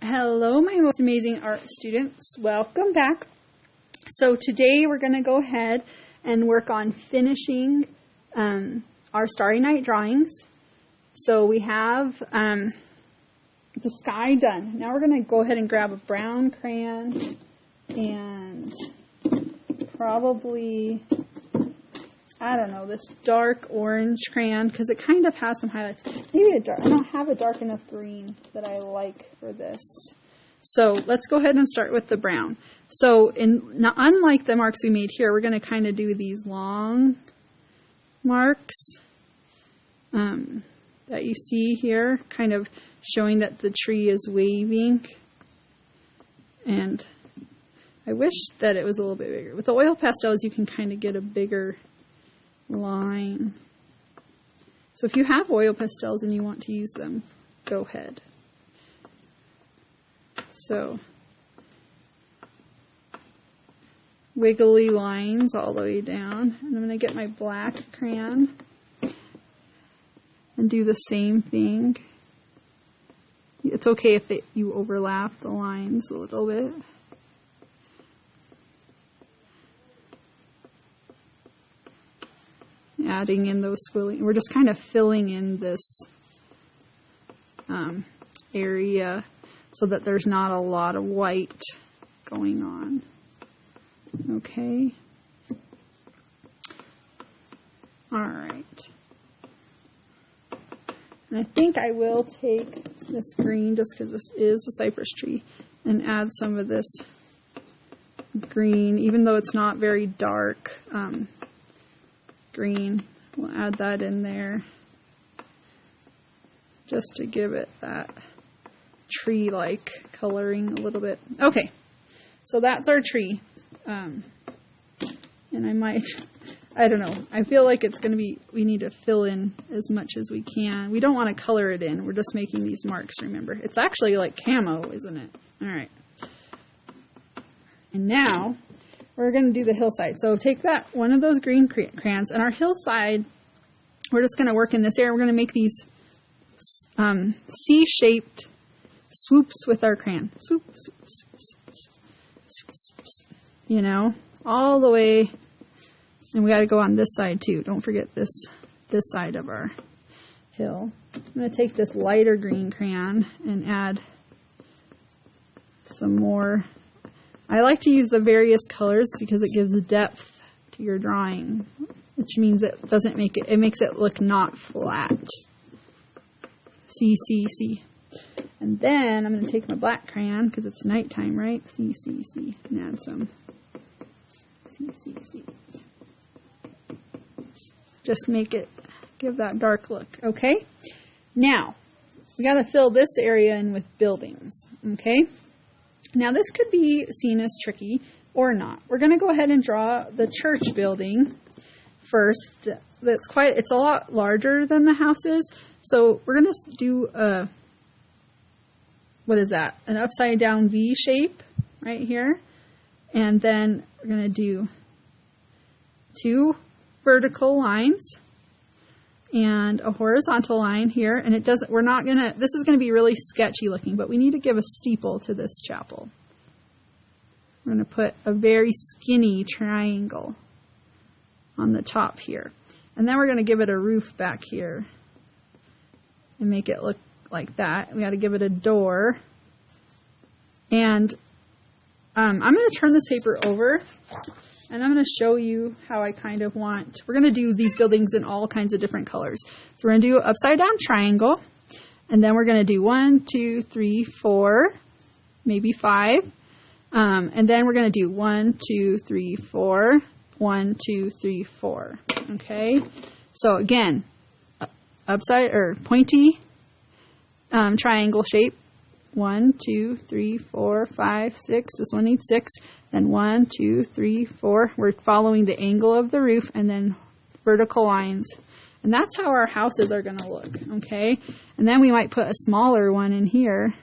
Hello, my most amazing art students. Welcome back. So today we're going to go ahead and work on finishing our Starry Night drawings. So we have the sky done. Now we're going to go ahead and grab a brown crayon and probably, I don't know, this dark orange crayon because it kind of has some highlights. Maybe I don't have a dark enough green that I like for this. So let's go ahead and start with the brown. So unlike the marks we made here, we're going to kind of do these long marks that you see here, kind of showing that the tree is waving. And I wish that it was a little bit bigger. With the oil pastels, you can kind of get a bigger line. So if you have oil pastels and you want to use them, go ahead. So wiggly lines all the way down. And I'm going to get my black crayon and do the same thing. It's okay if you overlap the lines a little bit. Adding in those swirling. We're just kind of filling in this area so that there's not a lot of white going on. Okay. All right. And I think I will take this green, just because this is a cypress tree, and add some of this green, even though it's not very dark. Green. We'll add that in there just to give it that tree-like coloring a little bit. Okay, so that's our tree. And I don't know, I feel like it's going to be, we need to fill in as much as we can. We don't want to color it in. We're just making these marks, remember. It's actually like camo, isn't it? All right. And now we're going to do the hillside. So take that, one of those green crayons, and our hillside, we're just going to work in this area. We're going to make these C-shaped swoops with our crayon. Swoop, swoop, swoop, swoop, swoop, swoop, swoop. You know, all the way. And we got to go on this side too. Don't forget this side of our hill. I'm going to take this lighter green crayon and add some more. I like to use the various colors because it gives depth to your drawing, which means it doesn't make it, it makes it look not flat. See. And then I'm going to take my black crayon because it's nighttime, right? See, and add some see. Just make it, give that dark look, okay? Now, we got to fill this area in with buildings, okay? Now this could be seen as tricky or not. We're going to go ahead and draw the church building first. It's a lot larger than the house is. So we're going to do what is that? An upside down V shape right here. And then we're going to do 2 vertical lines and a horizontal line here, and this is going to be really sketchy looking, but we need to give a steeple to this chapel. We're going to put a very skinny triangle on the top here, and then we're going to give it a roof back here and make it look like that. We got to give it a door, and I'm going to turn this paper over. And I'm going to show you how I kind of want, we're going to do these buildings in all kinds of different colors. So we're going to do an upside down triangle, and then we're going to do 1, 2, 3, 4, maybe 5. And then we're going to do 1, 2, 3, 4, 1, 2, 3, 4. Okay. So again, upside or pointy triangle shape. 1, 2, 3, 4, 5, 6. This one needs 6. Then 1, 2, 3, 4. We're following the angle of the roof and then vertical lines. And that's how our houses are going to look, okay? And then we might put a smaller one in here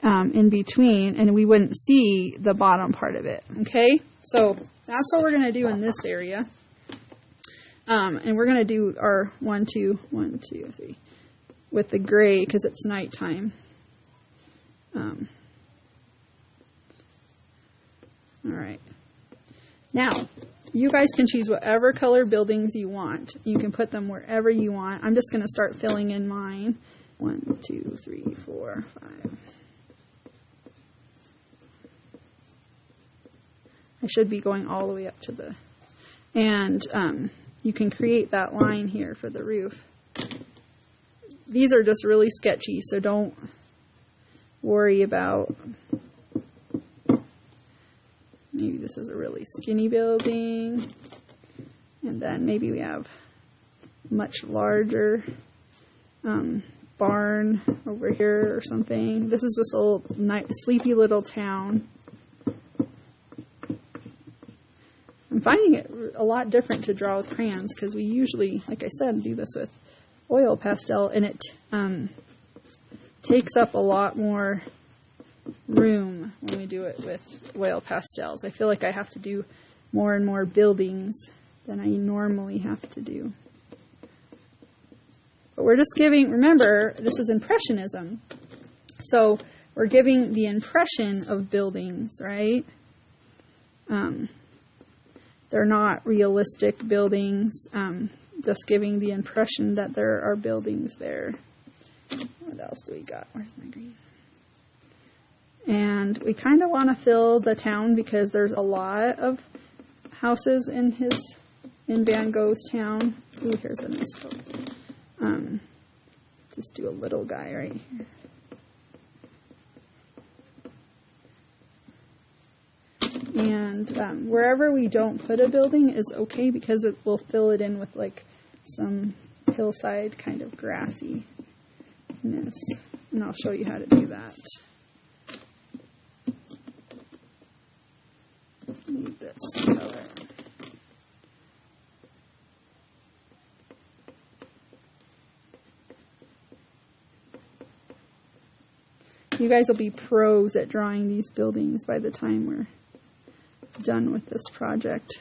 in between, and we wouldn't see the bottom part of it, okay? So that's what we're going to do in this area. And we're going to do our 1, 2, 1, 2, 3. with the gray because it's nighttime. All right. Now, you guys can choose whatever color buildings you want. You can put them wherever you want. I'm just going to start filling in mine. 1, 2, 3, 4, 5. I should be going all the way up to the... And you can create that line here for the roof. These are just really sketchy, so don't worry about... Maybe this is a really skinny building. And then maybe we have much larger barn over here or something. This is just a little sleepy little town. I'm finding it a lot different to draw with crayons because we usually, like I said, do this with oil pastel, and it takes up a lot more room when we do it with oil pastels. I feel like I have to do more and more buildings than I normally have to do. But we're just giving, remember, this is Impressionism. So we're giving the impression of buildings, right? They're not realistic buildings, just giving the impression that there are buildings there. What else do we got? Where's my green? And we kind of want to fill the town because there's a lot of houses in Van Gogh's town. Ooh, here's a nice photo. Just do a little guy right here. And wherever we don't put a building is okay because it will fill it in with like some hillside kind of grassiness. And I'll show you how to do that. Need this color. You guys will be pros at drawing these buildings by the time we're done with this project.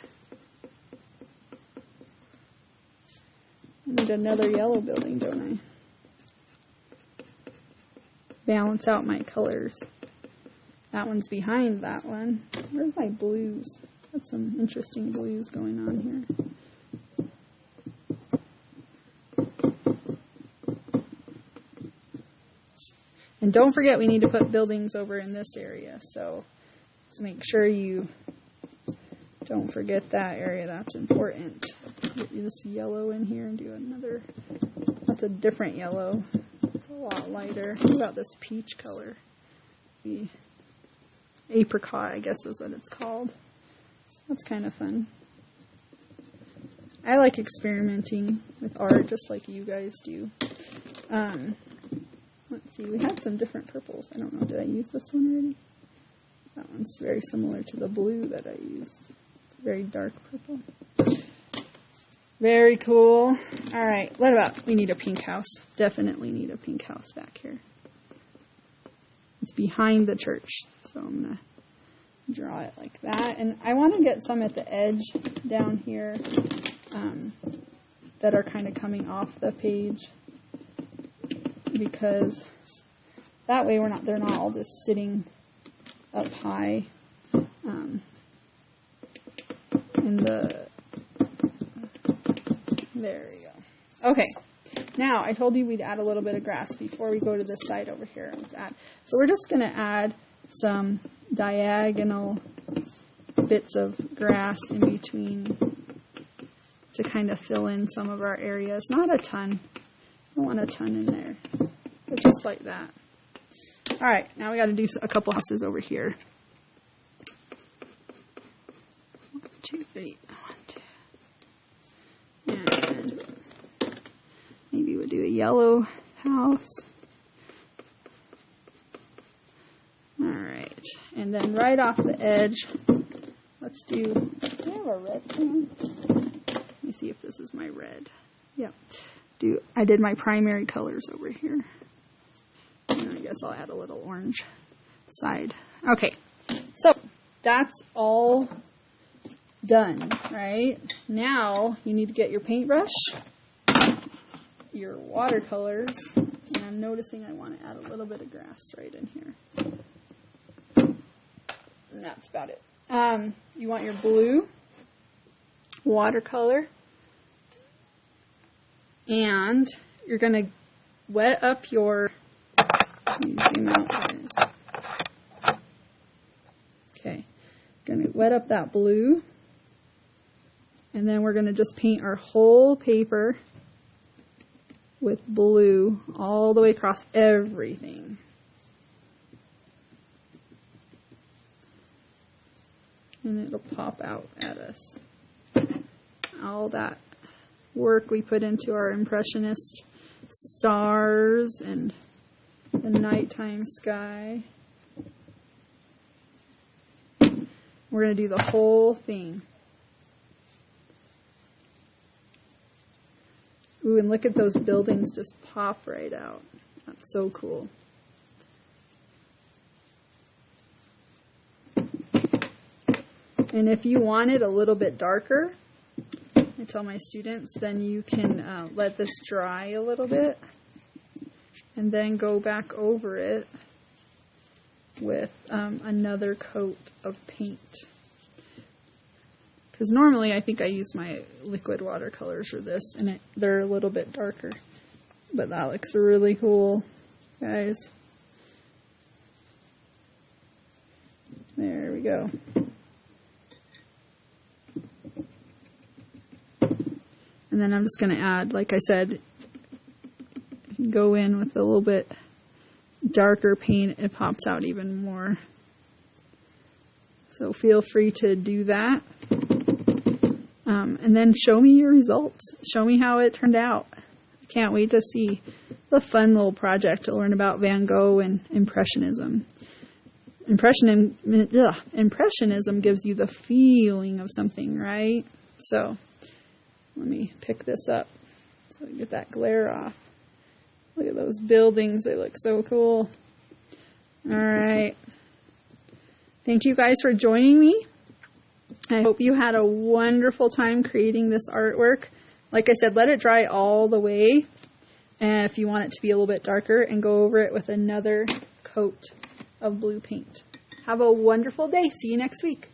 I need another yellow building, don't I? Balance out my colors. That one's behind that one. Where's my blues? Got some interesting blues going on here. And don't forget we need to put buildings over in this area, so make sure you don't forget that area. That's important. Get this yellow in here and do another. That's a different yellow. It's a lot lighter. What about this peach color? The apricot, I guess is what it's called. That's kind of fun. I like experimenting with art just like you guys do. Let's see, we had some different purples. I don't know, did I use this one already? That one's very similar to the blue that I used. It's a very dark purple. Very cool. All right, what about, we need a pink house. Definitely need a pink house back here. It's behind the church, so I'm going to draw it like that. And I want to get some at the edge down here that are kind of coming off the page, because that way they're not all just sitting up high there we go. Okay, now I told you we'd add a little bit of grass before we go to this side over here. So we're just going to add some diagonal bits of grass in between to kind of fill in some of our areas. Not a ton. I don't want a ton in there, but just like that. All right, now we got to do a couple houses over here. 1, 2, 3. 1, 2. And maybe we'll do a yellow house. All right, and then right off the edge, let's do I have a red one? Let me see if this is my red. Yep. I did my primary colors over here. And I guess I'll add a little orange side. Okay, so that's all done, right? Now you need to get your paintbrush, your watercolors, And I'm noticing I want to add a little bit of grass right in here. And that's about it. You want your blue watercolor. And you're going to wet up your... Zoom out, guys. Okay. Going to wet up that blue. And then we're going to just paint our whole paper with blue all the way across everything. And it'll pop out at us. All that work we put into our impressionist stars and the nighttime sky. We're going to do the whole thing. Ooh, and look at those buildings just pop right out. That's so cool. And if you want it a little bit darker, I tell my students, then you can let this dry a little bit and then go back over it with another coat of paint. Because normally I think I use my liquid watercolors for this, and they're a little bit darker. But that looks really cool, guys. There we go. And then I'm just going to add, like I said, go in with a little bit darker paint. It pops out even more. So feel free to do that. And then show me your results. Show me how it turned out. Can't wait to see the fun little project to learn about Van Gogh and Impressionism. Impressionism gives you the feeling of something, right? So let me pick this up so I get that glare off. Look at those buildings. They look so cool. All right. Thank you guys for joining me. I hope you had a wonderful time creating this artwork. Like I said, let it dry all the way. And if you want it to be a little bit darker, and go over it with another coat of blue paint. Have a wonderful day. See you next week.